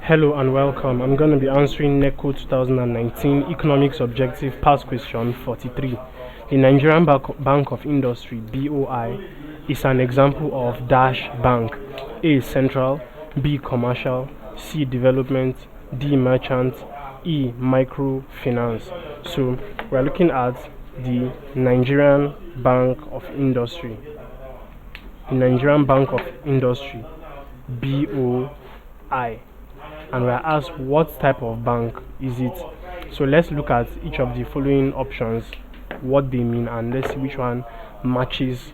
Hello and welcome. I'm going to be answering NECO 2019 Economics Objective Past Question 43. The Nigerian Bank of Industry (BOI) is an example of dash bank. A. Central, B. Commercial, C. Development, D. Merchant, E. Microfinance. So we're looking at the Nigerian Bank of Industry. The Nigerian Bank of Industry (BOI). And we are asked what type of bank is it. So let's look at each of the following options, what they mean, and let's see which one matches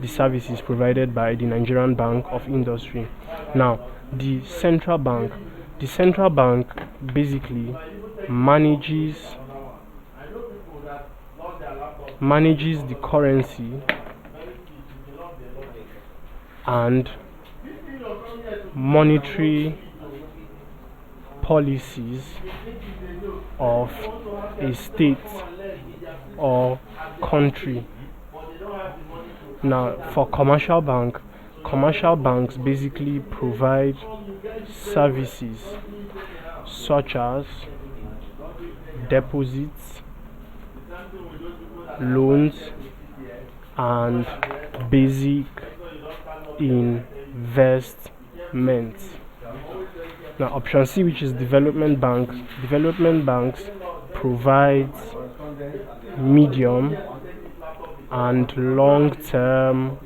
the services provided by the Nigerian Bank of Industry. Now, the central bank basically manages the currency and monetary policies of a state or country. Now, for commercial banks basically provide services such as deposits, loans, and basic investments. Now, option C, which is development banks provides medium and long-term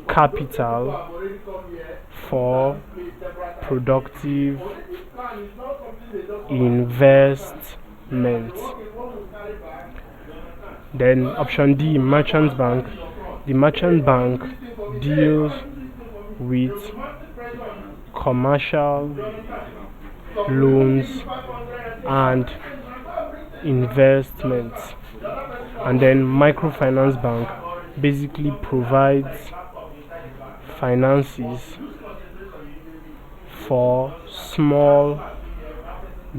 capital for productive investments. Then option D, merchant bank. The merchant bank deals with commercial loans and investments. And then microfinance bank basically provides finances for small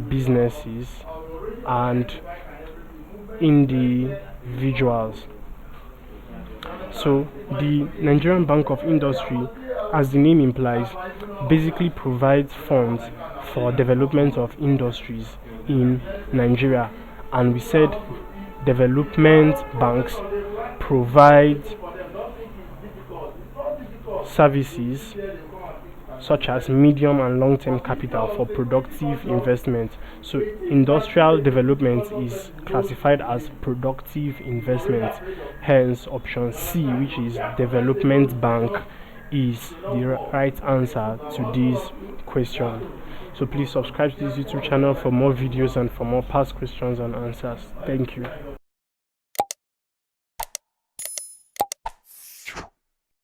businesses and individuals. So the Nigerian Bank of Industry, as the name implies, basically provides funds for development of industries in Nigeria. And we said development banks provide services such as medium and long-term capital for productive investment. So industrial development is classified as productive investment. Hence option C, which is development bank, is the right answer to this question. So please subscribe to this YouTube channel for more videos and for more past questions and answers. Thank you.